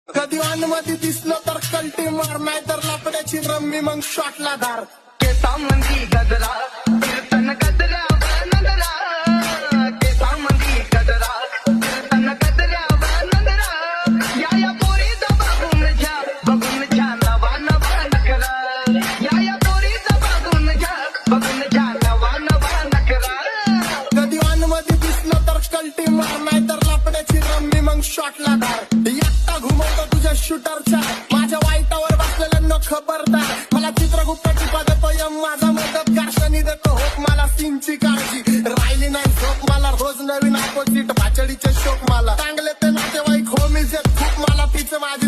कधी मध्ये दिसलं तर कल्टी मार, नाहीतर लाकड्याची रम्मी मग शॉटला धार. केसामंदी गजरा कीर्तन गजऱ्यावर नजरा, केसामंदी गजरा कीर्तन गजऱ्यावर नजरा. या पोरीचा बघून घ्या नवा नवा नखरा. या पोरीचा बघून घ्या नवा नवा नखरा. कधी मध्ये दिसलं तर कल्टी मार, नाहीतर लाकड्याची रम्मी मग शॉटला धार. एकटा घुमवतो तुझ्या शूटरच्या, माझ्या वाईटावर बसलेल्यांना खबरदार. मला चित्रगुप्त टिपा देतो यम, माझा मदत कारशनी देतो होप. मला सीनची काळजी राहिली नाही झोप, मला रोज नवीन अपोजिट भाचडीचे शोक. मला चांगले ते नातेवाईक होमीज खूप, मला तिचं माझी